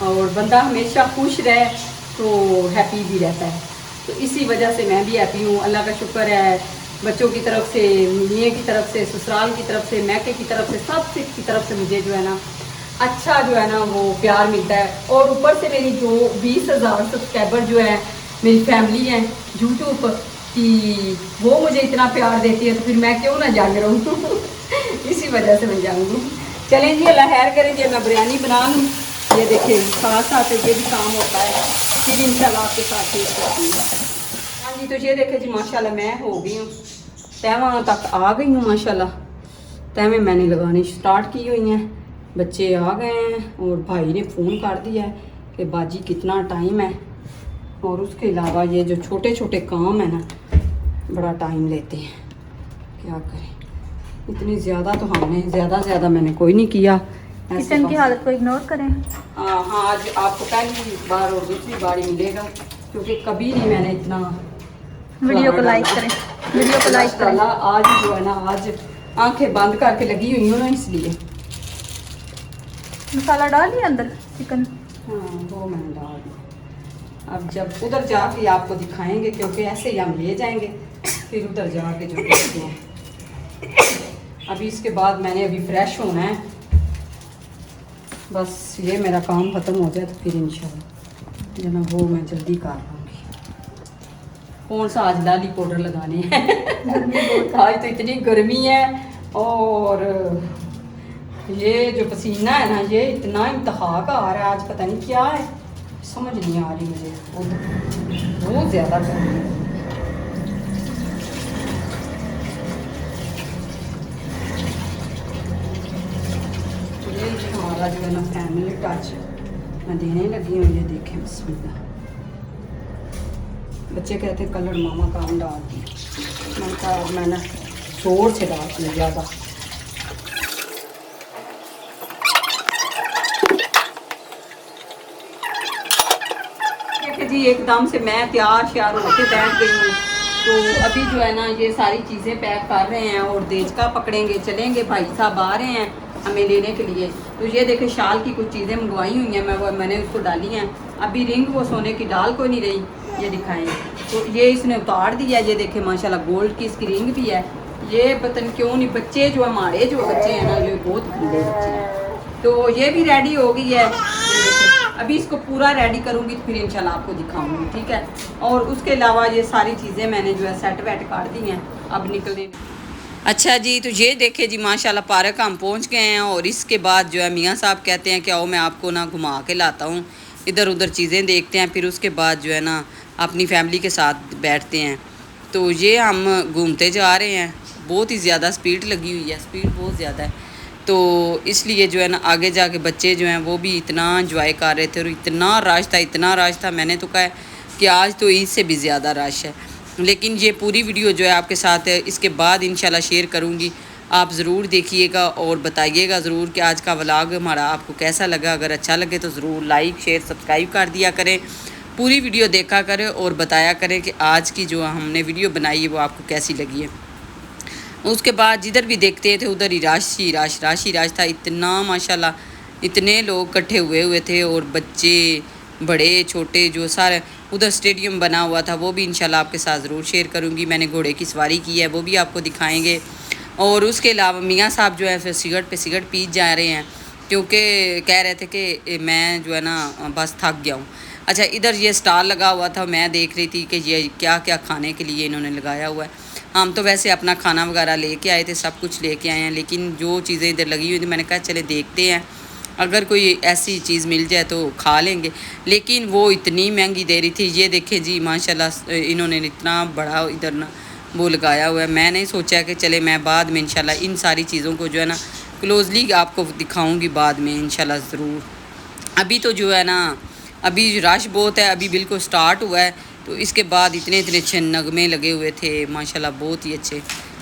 اور بندہ ہمیشہ خوش رہے تو ہیپی بھی رہتا ہے. تو اسی وجہ سے میں بھی ہیپی ہوں. اللہ کا شکر ہے بچوں کی طرف سے, میاں کی طرف سے, سسرال کی طرف سے, میکے کی طرف سے, سب سے کی طرف سے مجھے جو ہے نا اچھا جو ہے نا وہ پیار ملتا ہے. اور اوپر سے میری جو 20,000 سبسکرائبر جو ہے میری فیملی ہے یوٹیوب کی, وہ مجھے اتنا پیار دیتی ہے, تو پھر میں کیوں نہ جاگ رہوں. اسی وجہ سے میں جاؤں. چلیں جی, اللہ خیر کریں جی. میں بریانی بنا لوں. یہ دیکھیں ساتھ ساتھ یہ بھی کام ہوتا ہے, پھر انشاءاللہ آپ کے ساتھ شیئر کرتی ہوں. ہاں جی, تو یہ دیکھیں جی ماشاءاللہ میں ہو گئی ہوں, تہواں تک آ گئی ہوں ماشاءاللہ. تہویں میں نے لگانی سٹارٹ کی ہوئی ہیں. بچے آ گئے ہیں اور بھائی نے فون کر دیا ہے کہ باجی کتنا ٹائم ہے. اور اس کے علاوہ یہ جو چھوٹے چھوٹے کام ہیں نا بڑا ٹائم لیتے ہیں, کیا کریں. اتنی زیادہ تو ہم نے زیادہ میں نے کوئی نہیں کیا. کچن کی حالت کو اگنور کریں. ہاں, آج آپ کو پہلی بار اور دوسری بار ہی ملے گا, کیونکہ کبھی نہیں میں نے اتنا. ویڈیو کو لائک کریں, ویڈیو کو لائک کریں. آج جو ہے نا آج آنکھیں بند کر کے لگی ہوئی ہوں نا, اس لیے. مسالہ ڈال لیا اندر چکن. ہاں وہ میں نے ڈال دیا. اب جب ادھر جا کے آپ کو دکھائیں گے, کیونکہ ایسے ہی ہم لے جائیں گے, پھر ادھر جا کے جو دیکھتے ہیں. ابھی اس کے بعد میں نے ابھی فریش ہونا ہے, بس یہ میرا کام ختم ہو جائے تو پھر انشاءاللہ جو نا وہ میں جلدی کر لوں گی. کون سا آج لالی پاؤڈر لگانے ہیں. آج تو اتنی گرمی ہے, اور یہ جو پسینہ ہے نا یہ اتنا انتہا کا آ رہا ہے آج, پتہ نہیں کیا ہے, سمجھ نہیں آ رہی مجھے. بہت زیادہ گرمی ہے. ہمارا جو ہے نا فیملی ٹچ میں دینے لگی ہوں. یہ دیکھیں بسم اللہ. بچے کہتے ہیں کلر ماما کام ڈال دی, میں نے کہا میں نے زور سے ڈال دیا زیادہ. جی ایک دم سے میں تیار شیار ہو کے بیٹھ گئی ہوں. تو ابھی جو ہے نا یہ ساری چیزیں پیک کر رہے ہیں اور دیچکا پکڑیں گے, چلیں گے. بھائی صاحب آ رہے ہیں ہمیں لینے کے لیے. تو یہ دیکھیں شال کی کچھ چیزیں منگوائی ہوئی ہیں, میں نے اس کو ڈالی ہیں. ابھی رنگ وہ سونے کی ڈال کوئی نہیں رہی, یہ دکھائیں. تو یہ اس نے اتار دیا. یہ دیکھیں ماشاءاللہ گولڈ کی اس کی رنگ بھی ہے. یہ پتہ نہیں کیوں نہیں, بچے جو ہمارے جو بچے ہیں نا یہ بہت گندے بچے ہیں. تو یہ بھی ریڈی ہو گئی ہے. ابھی اس کو پورا ریڈی کروں گی تو پھر انشاءاللہ آپ کو دکھاؤں گی, ٹھیک ہے. اور اس کے علاوہ یہ ساری چیزیں میں نے جو ہے سیٹ ویٹ کر دی ہیں, اب نکلنے. اچھا جی, تو یہ دیکھیں جی ماشاءاللہ پارک ہم پہنچ گئے ہیں. اور اس کے بعد جو ہے میاں صاحب کہتے ہیں کہ آؤ میں آپ کو نا گھما کے لاتا ہوں, ادھر ادھر چیزیں دیکھتے ہیں, پھر اس کے بعد جو ہے نا اپنی فیملی کے ساتھ بیٹھتے ہیں. تو یہ ہم گھومتے جا رہے ہیں. بہت ہی زیادہ سپیڈ لگی ہوئی ہے, سپیڈ بہت زیادہ ہے. تو اس لیے جو ہے نا آگے جا کے بچے جو ہیں وہ بھی اتنا انجوائے کر رہے تھے, اور اتنا رش تھا. میں نے تو کہا کہ آج تو عید سے بھی زیادہ رش ہے. لیکن یہ پوری ویڈیو جو ہے آپ کے ساتھ اس کے بعد انشاءاللہ شیئر کروں گی. آپ ضرور دیکھیے گا اور بتائیے گا ضرور کہ آج کا ولاگ ہمارا آپ کو کیسا لگا. اگر اچھا لگے تو ضرور لائک شیئر سبسکرائب کر دیا کریں, پوری ویڈیو دیکھا کریں اور بتایا کریں کہ آج کی جو ہم نے ویڈیو بنائی ہے وہ آپ کو کیسی لگی ہے. اس کے بعد جدھر بھی دیکھتے تھے ادھر ہی رش تھا. اتنا ماشاءاللہ اتنے لوگ اکٹھے ہوئے تھے, اور بچے بڑے چھوٹے جو سارے. ادھر اسٹیڈیم بنا ہوا تھا, وہ بھی انشاءاللہ آپ کے ساتھ ضرور شیئر کروں گی. میں نے گھوڑے کی سواری کی ہے, وہ بھی آپ کو دکھائیں گے. اور اس کے علاوہ میاں صاحب جو ہے پھر سگرٹ پہ سگرٹ پی جا رہے ہیں, کیونکہ کہہ رہے تھے کہ میں جو ہے نا بس تھک گیا ہوں. اچھا, ادھر یہ اسٹال لگا ہوا تھا, میں دیکھ رہی تھی کہ یہ کیا کیا کھانے کے لیے انہوں نے لگایا ہوا ہے. ہم تو ویسے اپنا کھانا وغیرہ لے کے آئے تھے, سب کچھ لے کے آئے ہیں, لیکن جو چیزیں ادھر لگی ہوئی تھیں میں نے کہا چلے دیکھتے ہیں, اگر کوئی ایسی چیز مل جائے تو کھا لیں گے. لیکن وہ اتنی مہنگی دے رہی تھی. یہ دیکھیں جی ماشاءاللہ انہوں نے اتنا بڑا ادھر نا وہ لگایا ہوا ہے. میں نے سوچا کہ چلے میں بعد میں انشاءاللہ ان ساری چیزوں کو جو ہے نا کلوزلی آپ کو دکھاؤں گی بعد میں انشاءاللہ ضرور. ابھی تو جو ہے نا ابھی رش بہت ہے, ابھی بالکل سٹارٹ ہوا ہے. تو اس کے بعد اتنے اچھے نغمے لگے ہوئے تھے ماشاءاللہ, بہت ہی اچھے.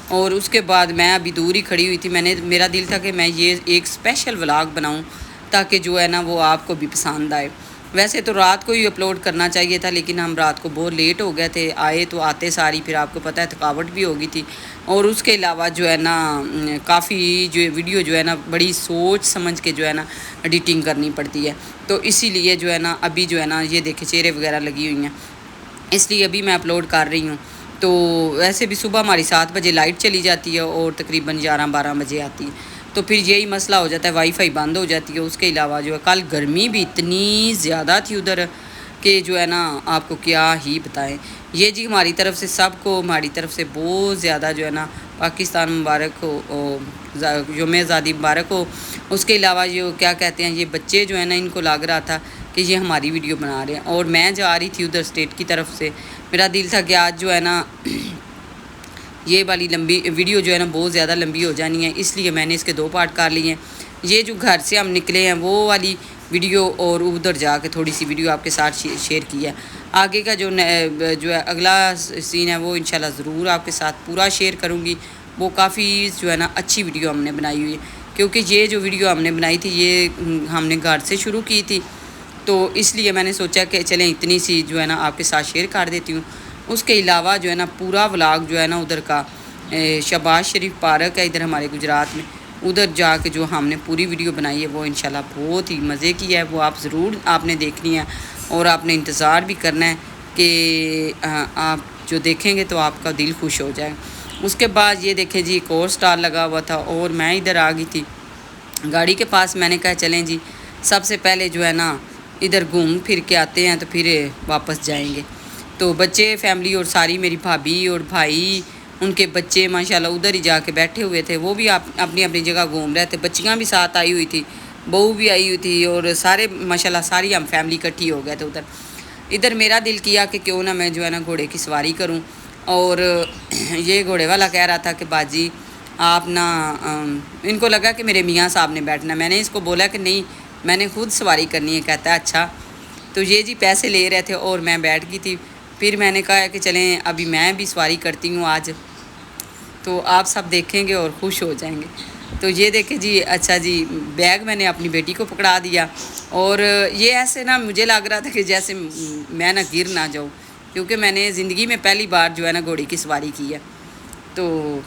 اور اس کے بعد میں ابھی دور ہی کھڑی ہوئی تھی. میرا دل تھا کہ میں یہ ایک اسپیشل ولاگ بناؤں تاکہ جو ہے نا وہ آپ کو بھی پسند آئے. ویسے تو رات کو ہی اپلوڈ کرنا چاہیے تھا، لیکن ہم رات کو بہت لیٹ ہو گئے تھے، آئے تو آتے ساری پھر آپ کو پتہ ہے تھکاوٹ بھی ہو گئی تھی، اور اس کے علاوہ جو ہے نا کافی جو ویڈیو جو ہے نا بڑی سوچ سمجھ کے جو ہے نا ایڈیٹنگ کرنی پڑتی ہے، تو اسی لیے جو ہے نا ابھی جو ہے نا یہ دیکھیں چہرے وغیرہ لگی ہوئی ہیں، اس لیے ابھی میں اپلوڈ کر رہی ہوں۔ تو ویسے بھی صبح ہماری 7 بجے لائٹ چلی جاتی ہے اور تقریباً 11-12 بجے آتی ہے، تو پھر یہی مسئلہ ہو جاتا ہے، وائی فائی بند ہو جاتی ہے۔ اس کے علاوہ جو ہے کل گرمی بھی اتنی زیادہ تھی ادھر کہ جو ہے نا آپ کو کیا ہی بتائیں۔ یہ جی ہماری طرف سے سب کو، ہماری طرف سے بہت زیادہ جو ہے نا پاکستان مبارک ہو، یوم آزادی مبارک ہو۔ اس کے علاوہ یہ کیا کہتے ہیں، یہ بچے جو ہے نا ان کو لگ رہا تھا کہ یہ ہماری ویڈیو بنا رہے ہیں، اور میں جا رہی تھی ادھر اسٹیٹ کی طرف سے، میرا دل تھا کہ آج جو ہے نا یہ والی لمبی ویڈیو جو ہے نا بہت زیادہ لمبی ہو جانی ہے، اس لیے میں نے اس کے 2 پارٹ کر لیے ہیں۔ یہ جو گھر سے ہم نکلے ہیں وہ والی ویڈیو اور ادھر جا کے تھوڑی سی ویڈیو آپ کے ساتھ شیئر کی ہے۔ آگے کا جو ہے اگلا سین ہے وہ انشاءاللہ ضرور آپ کے ساتھ پورا شیئر کروں گی۔ وہ کافی جو ہے نا اچھی ویڈیو ہم نے بنائی ہوئی ہے، کیونکہ یہ جو ویڈیو ہم نے بنائی تھی یہ ہم نے گھر سے شروع کی تھی، تو اس لیے میں نے سوچا کہ چلیں اتنی سی جو ہے نا آپ کے ساتھ شیئر کر دیتی ہوں۔ اس کے علاوہ جو ہے نا پورا ولاگ جو ہے نا ادھر کا شہباز شریف پارک ہے ادھر ہمارے گجرات میں، ادھر جا کے جو ہم نے پوری ویڈیو بنائی ہے وہ انشاءاللہ بہت ہی مزے کی ہے، وہ آپ ضرور آپ نے دیکھنی ہے، اور آپ نے انتظار بھی کرنا ہے کہ آپ جو دیکھیں گے تو آپ کا دل خوش ہو جائے۔ اس کے بعد یہ دیکھیں جی ایک اور سٹال لگا ہوا تھا اور میں ادھر آ گئی تھی گاڑی کے پاس، میں نے کہا چلیں جی سب سے پہلے جو ہے نا ادھر گھوم پھر کے آتے ہیں تو پھر واپس جائیں گے۔ تو بچے فیملی اور ساری میری بھابھی اور بھائی ان کے بچے ماشاءاللہ ادھر ہی جا کے بیٹھے ہوئے تھے، وہ بھی اپنی اپنی جگہ گھوم رہے تھے، بچیاں بھی ساتھ آئی ہوئی تھی، بہو بھی آئی ہوئی تھی، اور سارے ماشاءاللہ ساری ہم فیملی اکٹھی ہو گئے تھے ادھر میرا دل کیا کہ کیوں نہ میں جو ہے نا گھوڑے کی سواری کروں، اور یہ گھوڑے والا کہہ رہا تھا کہ باجی آپ نا ان کو لگا کہ میرے میاں صاحب نے بیٹھنا، میں نے اس کو بولا کہ نہیں میں نے خود سواری کرنی ہے، کہتا ہے اچھا۔ تو یہ جی پیسے لے رہے تھے اور میں بیٹھ گئی تھی، پھر میں نے کہا کہ چلیں ابھی میں بھی سواری کرتی ہوں آج، تو آپ سب دیکھیں گے اور خوش ہو جائیں گے۔ تو یہ دیکھیں جی اچھا جی بیگ میں نے اپنی بیٹی کو پکڑا دیا، اور یہ ایسے نا مجھے لگ رہا تھا کہ جیسے میں نہ گر نہ جاؤں، کیونکہ میں نے زندگی میں پہلی بار جو ہے نا گھوڑے کی سواری کی ہے، تو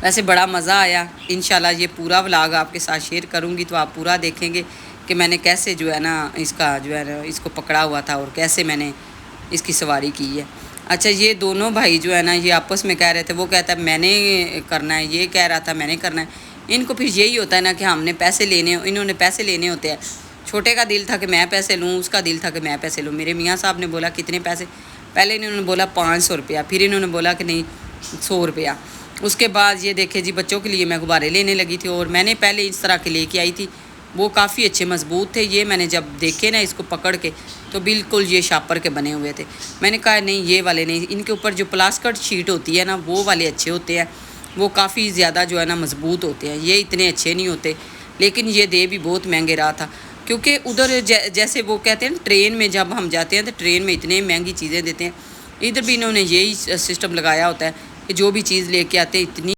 ویسے بڑا مزہ آیا۔ انشاءاللہ یہ پورا ولاگ آپ کے ساتھ شیئر کروں گی تو آپ پورا دیکھیں گے کہ میں نے کیسے جو ہے نا اس کا جو ہے نا اس کو پکڑا ہوا تھا اور کیسے میں نے اس کی سواری کی ہے۔ اچھا یہ دونوں بھائی جو ہے نا یہ آپس میں کہہ رہے تھے، وہ کہتا ہے میں نے کرنا ہے، یہ کہہ رہا تھا میں نے کرنا ہے۔ ان کو پھر یہی ہوتا ہے نا کہ ہم نے پیسے لینے، انہوں نے پیسے لینے ہوتے ہیں، چھوٹے کا دل تھا کہ میں پیسے لوں، اس کا دل تھا کہ میں پیسے لوں۔ میرے میاں صاحب نے بولا کتنے پیسے، پہلے انہوں نے بولا 500 روپیہ، پھر انہوں نے بولا کہ نہیں 100 روپیہ۔ اس کے بعد یہ دیکھیں جی بچوں کے لیے میں غبارے لینے لگی تھی، اور میں نے پہلے اس طرح کے لے کے آئی تھی، وہ کافی اچھے مضبوط تھے، یہ میں نے جب دیکھے نا اس کو پکڑ کے تو بالکل یہ شاپر کے بنے ہوئے تھے، میں نے کہا نہیں یہ والے نہیں، ان کے اوپر جو پلاسکٹ شیٹ ہوتی ہے نا وہ والے اچھے ہوتے ہیں، وہ کافی زیادہ جو ہے نا مضبوط ہوتے ہیں، یہ اتنے اچھے نہیں ہوتے، لیکن یہ دے بھی بہت مہنگے رہا تھا، کیونکہ ادھر جیسے وہ کہتے ہیں ٹرین میں جب ہم جاتے ہیں تو ٹرین میں اتنے مہنگی چیزیں دیتے ہیں، ادھر بھی انہوں نے یہی سسٹم لگایا ہوتا ہے کہ جو بھی چیز لے کے آتے ہیں اتنی